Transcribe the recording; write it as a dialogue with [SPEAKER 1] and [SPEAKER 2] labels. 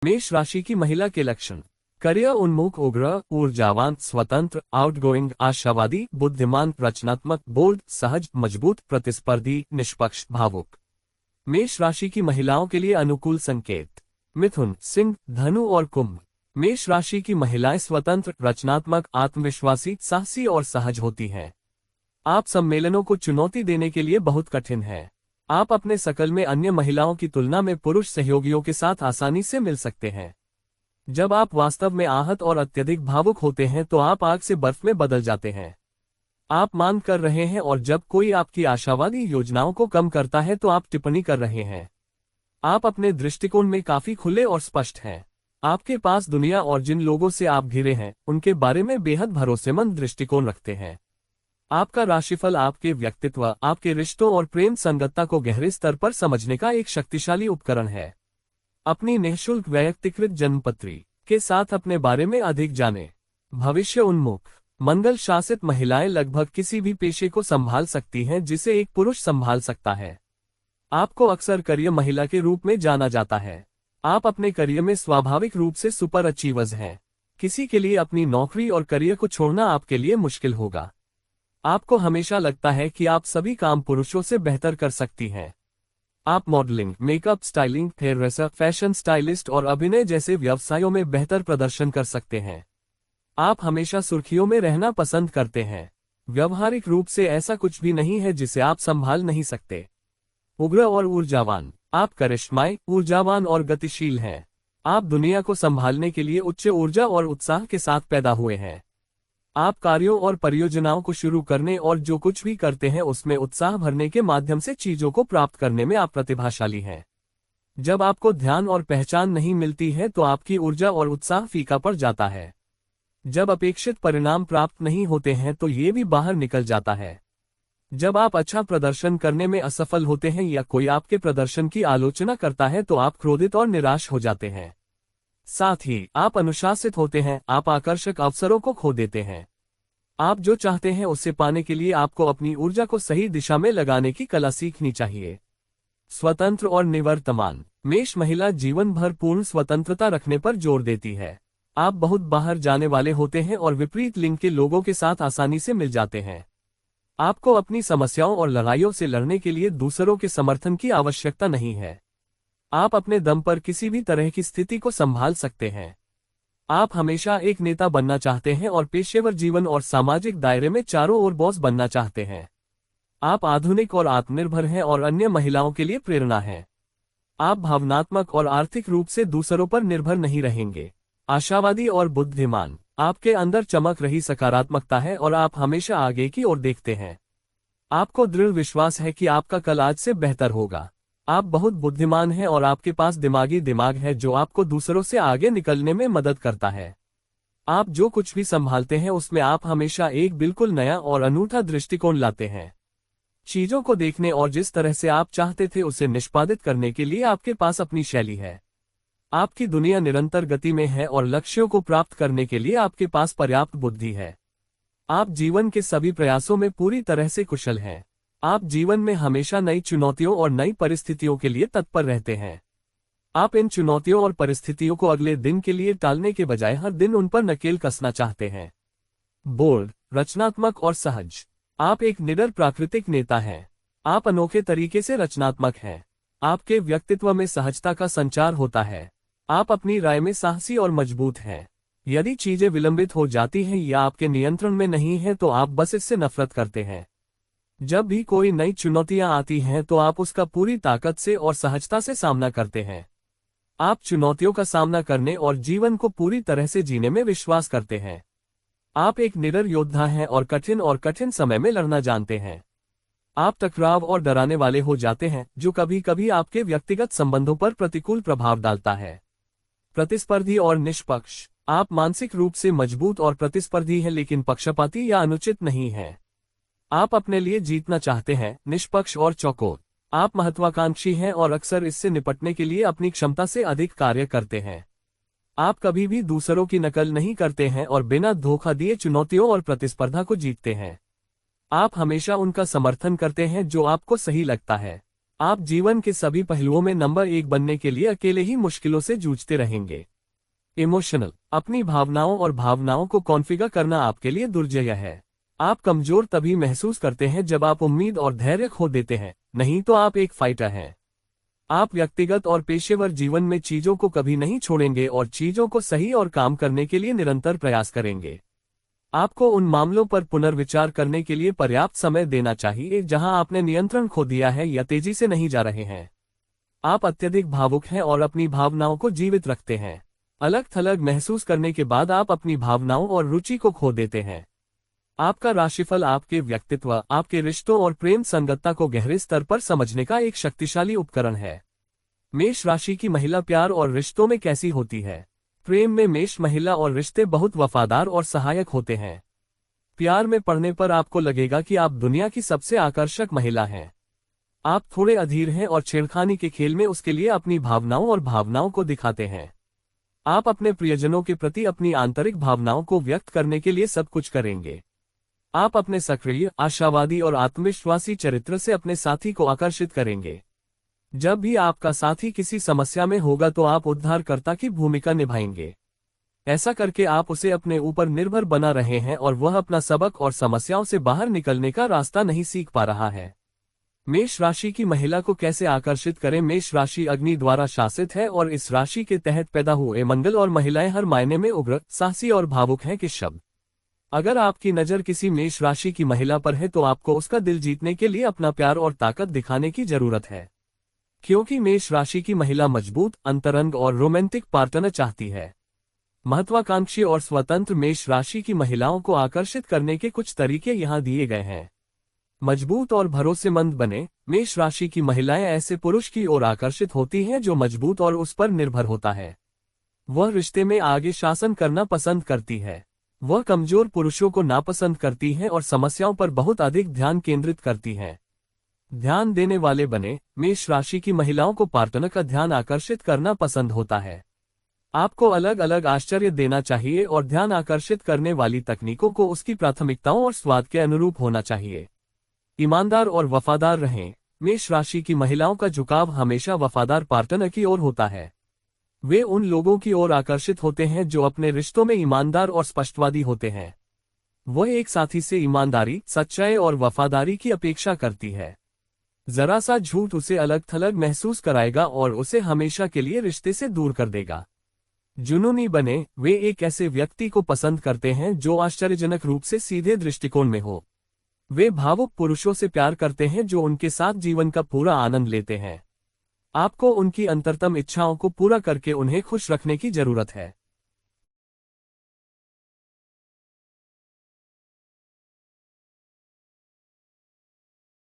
[SPEAKER 1] मेष राशि की महिला के लक्षण। करियर उन्मुख, उग्र, ऊर्जावान, स्वतंत्र, आउटगोइंग, आशावादी, बुद्धिमान, रचनात्मक, बोल्ड, सहज, मजबूत, प्रतिस्पर्धी, निष्पक्ष, भावुक। मेष राशि की महिलाओं के लिए अनुकूल संकेत। मिथुन, सिंह, धनु और कुंभ। मेष राशि की महिलाएं स्वतंत्र, रचनात्मक, आत्मविश्वासी, साहसी और सहज होती हैं। आप सम्मेलनों को चुनौती देने के लिए बहुत कठिन हैं। आप अपने शकल में अन्य महिलाओं की तुलना में पुरुष सहयोगियों के साथ आसानी से मिल सकते हैं। जब आप वास्तव में आहत और अत्यधिक भावुक होते हैं तो आप आग से बर्फ में बदल जाते हैं। आप मांग कर रहे हैं और जब कोई आपकी आशावादी योजनाओं को कम करता है तो आप टिप्पणी कर रहे हैं। आप अपने दृष्टिकोण में काफी खुले और स्पष्ट हैं। आपके पास दुनिया और जिन लोगों से आप घिरे हैं उनके बारे में बेहद भरोसेमंद दृष्टिकोण रखते हैं। आपका राशिफल आपके व्यक्तित्व, आपके रिश्तों और प्रेम संगतता को गहरे स्तर पर समझने का एक शक्तिशाली उपकरण है। अपनी निःशुल्क वैयक्तिकृत जन्मपत्री के साथ अपने बारे में अधिक जानें। भविष्य उन्मुख, मंगल शासित महिलाएं लगभग किसी भी पेशे को संभाल सकती हैं जिसे एक पुरुष संभाल सकता है। आपको अक्सर करियर महिला के रूप में जाना जाता है। आप अपने करियर में स्वाभाविक रूप से सुपर अचीवर्स हैं। किसी के लिए अपनी नौकरी और करियर को छोड़ना आपके लिए मुश्किल होगा। आपको हमेशा लगता है कि आप सभी काम पुरुषों से बेहतर कर सकती हैं। आप modelling, makeup, styling, hairdresser, fashion stylist और अभिनय जैसे व्यवसायों में बेहतर प्रदर्शन कर सकते हैं। आप हमेशा सुर्खियों में रहना पसंद करते हैं। व्यवहारिक रूप से ऐसा कुछ भी नहीं है जिसे आप संभाल नहीं सकते। उग्र और ऊर्जावान, आप करिश्माई, ऊर्जावान और गतिशील हैं। आप दुनिया को संभालने के लिए उच्च ऊर्जा और उत्साह के साथ पैदा हुए हैं। आप कार्यों और परियोजनाओं को शुरू करने और जो कुछ भी करते हैं उसमें उत्साह भरने के माध्यम से चीजों को प्राप्त करने में आप प्रतिभाशाली हैं। जब आपको ध्यान और पहचान नहीं मिलती है तो आपकी ऊर्जा और उत्साह फीका पड़ जाता है। जब अपेक्षित परिणाम प्राप्त नहीं होते हैं तो ये भी बाहर निकल जाता है। जब आप अच्छा प्रदर्शन करने में असफल होते हैं या कोई आपके प्रदर्शन की आलोचना करता है तो आप क्रोधित और निराश हो जाते हैं। साथ ही आप अनुशासित होते हैं। आप आकर्षक अवसरों को खो देते हैं। आप जो चाहते हैं उसे पाने के लिए आपको अपनी ऊर्जा को सही दिशा में लगाने की कला सीखनी चाहिए। स्वतंत्र और निवर्तमान, मेष महिला जीवन भर पूर्ण स्वतंत्रता रखने पर जोर देती है। आप बहुत बाहर जाने वाले होते हैं और विपरीत लिंग के लोगों के साथ आसानी से मिल जाते हैं। आपको अपनी समस्याओं और लड़ाइयों से लड़ने के लिए दूसरों के समर्थन की आवश्यकता नहीं है। आप अपने दम पर किसी भी तरह की स्थिति को संभाल सकते हैं। आप हमेशा एक नेता बनना चाहते हैं और पेशेवर जीवन और सामाजिक दायरे में चारों ओर बॉस बनना चाहते हैं। आप आधुनिक और आत्मनिर्भर हैं और अन्य महिलाओं के लिए प्रेरणा हैं। आप भावनात्मक और आर्थिक रूप से दूसरों पर निर्भर नहीं रहेंगे। आशावादी और बुद्धिमान, आपके अंदर चमक रही सकारात्मकता है और आप हमेशा आगे की ओर देखते हैं। आपको दृढ़ विश्वास है कि आपका कल आज से बेहतर होगा। आप बहुत बुद्धिमान हैं और आपके पास दिमागी दिमाग है जो आपको दूसरों से आगे निकलने में मदद करता है। आप जो कुछ भी संभालते हैं उसमें आप हमेशा एक बिल्कुल नया और अनूठा दृष्टिकोण लाते हैं। चीजों को देखने और जिस तरह से आप चाहते थे उसे निष्पादित करने के लिए आपके पास अपनी शैली है। आपकी दुनिया निरंतर गति में है और लक्ष्यों को प्राप्त करने के लिए आपके पास पर्याप्त बुद्धि है। आप जीवन के सभी प्रयासों में पूरी तरह से कुशल हैं। आप जीवन में हमेशा नई चुनौतियों और नई परिस्थितियों के लिए तत्पर रहते हैं। आप इन चुनौतियों और परिस्थितियों को अगले दिन के लिए टालने के बजाय हर दिन उन पर नकेल कसना चाहते हैं। बोल्ड, रचनात्मक और सहज, आप एक निडर प्राकृतिक नेता हैं। आप अनोखे तरीके से रचनात्मक हैं। आपके व्यक्तित्व में सहजता का संचार होता है। आप अपनी राय में साहसी और मजबूत हैं। यदि चीजें विलंबित हो जाती हैं या आपके नियंत्रण में नहीं है तो आप बस इससे नफरत करते हैं। जब भी कोई नई चुनौतियां आती हैं तो आप उसका पूरी ताकत से और सहजता से सामना करते हैं। आप चुनौतियों का सामना करने और जीवन को पूरी तरह से जीने में विश्वास करते हैं। आप एक निडर योद्धा हैं और कठिन समय में लड़ना जानते हैं। आप टकराव और डराने वाले हो जाते हैं जो कभी कभी आपके व्यक्तिगत संबंधों पर प्रतिकूल प्रभाव डालता है। प्रतिस्पर्धी और निष्पक्ष, आप मानसिक रूप से मजबूत और प्रतिस्पर्धी हैं लेकिन पक्षपाती या अनुचित नहीं हैं। आप अपने लिए जीतना चाहते हैं। निष्पक्ष और चौकोर, आप महत्वाकांक्षी हैं और अक्सर इससे निपटने के लिए अपनी क्षमता से अधिक कार्य करते हैं। आप कभी भी दूसरों की नकल नहीं करते हैं और बिना धोखा दिए चुनौतियों और प्रतिस्पर्धा को जीतते हैं। आप हमेशा उनका समर्थन करते हैं जो आपको सही लगता है। आप जीवन के सभी पहलुओं में नंबर 1 बनने के लिए अकेले ही मुश्किलों से जूझते रहेंगे। इमोशनल, अपनी भावनाओं और भावनाओं को कॉन्फ़िगर करना आपके लिए दुर्जय है। आप कमजोर तभी महसूस करते हैं जब आप उम्मीद और धैर्य खो देते हैं, नहीं तो आप एक फाइटर हैं। आप व्यक्तिगत और पेशेवर जीवन में चीजों को कभी नहीं छोड़ेंगे और चीजों को सही और काम करने के लिए निरंतर प्रयास करेंगे। आपको उन मामलों पर पुनर्विचार करने के लिए पर्याप्त समय देना चाहिए जहां आपने नियंत्रण खो दिया है या तेजी से नहीं जा रहे हैं। आप अत्यधिक भावुक हैं और अपनी भावनाओं को जीवित रखते हैं। अलग थलग महसूस करने के बाद आप अपनी भावनाओं और रुचि को खो देते हैं। आपका राशिफल आपके व्यक्तित्व, आपके रिश्तों और प्रेम संगतता को गहरे स्तर पर समझने का एक शक्तिशाली उपकरण है। मेष राशि की महिला प्यार और रिश्तों में कैसी होती है? प्रेम में मेष महिला और रिश्ते बहुत वफादार और सहायक होते हैं। प्यार में पड़ने पर आपको लगेगा कि आप दुनिया की सबसे आकर्षक महिला हैं। आप थोड़े अधीर हैं और छेड़खानी के खेल में उसके लिए अपनी भावनाओं और भावनाओं को दिखाते हैं। आप अपने प्रियजनों के प्रति अपनी आंतरिक भावनाओं को व्यक्त करने के लिए सब कुछ करेंगे। आप अपने सक्रिय, आशावादी और आत्मविश्वासी चरित्र से अपने साथी को आकर्षित करेंगे। जब भी आपका साथी किसी समस्या में होगा तो आप उद्धारकर्ता की भूमिका निभाएंगे। ऐसा करके आप उसे अपने ऊपर निर्भर बना रहे हैं और वह अपना सबक और समस्याओं से बाहर निकलने का रास्ता नहीं सीख पा रहा है। मेष राशि की महिला को कैसे आकर्षित करें? मेष राशि अग्नि द्वारा शासित है और इस राशि के तहत पैदा हुए मंगल और महिलाएं हर मायने में उग्र, साहसी और भावुक हैं कि शब्द। अगर आपकी नजर किसी मेष राशि की महिला पर है तो आपको उसका दिल जीतने के लिए अपना प्यार और ताकत दिखाने की जरूरत है, क्योंकि मेष राशि की महिला मजबूत, अंतरंग और रोमांटिक पार्टनर चाहती है। महत्वाकांक्षी और स्वतंत्र मेष राशि की महिलाओं को आकर्षित करने के कुछ तरीके यहाँ दिए गए हैं। मजबूत और भरोसेमंद बने। मेष राशि की महिलाएं ऐसे पुरुष की ओर आकर्षित होती हैं जो मजबूत और उस पर निर्भर होता है। वह रिश्ते में आगे शासन करना पसंद करती है। वह कमजोर पुरुषों को नापसंद करती हैं और समस्याओं पर बहुत अधिक ध्यान केंद्रित करती हैं। ध्यान देने वाले बने। मेष राशि की महिलाओं को पार्टनर का ध्यान आकर्षित करना पसंद होता है। आपको अलग अलग आश्चर्य देना चाहिए और ध्यान आकर्षित करने वाली तकनीकों को उसकी प्राथमिकताओं और स्वाद के अनुरूप होना चाहिए। ईमानदार और वफादार रहें। मेष राशि की महिलाओं का झुकाव हमेशा वफादार पार्टनर की ओर होता है। वे उन लोगों की ओर आकर्षित होते हैं जो अपने रिश्तों में ईमानदार और स्पष्टवादी होते हैं। वह एक साथी से ईमानदारी, सच्चाई और वफादारी की अपेक्षा करती है। जरा सा झूठ उसे अलग थलग महसूस कराएगा और उसे हमेशा के लिए रिश्ते से दूर कर देगा। जुनूनी बने। वे एक ऐसे व्यक्ति को पसंद करते हैं जो आश्चर्यजनक रूप से सीधे दृष्टिकोण में हो। वे भावुक पुरुषों से प्यार करते हैं जो उनके साथ जीवन का पूरा आनंद लेते हैं। आपको उनकी अंतरतम इच्छाओं को पूरा करके उन्हें खुश रखने की जरूरत है।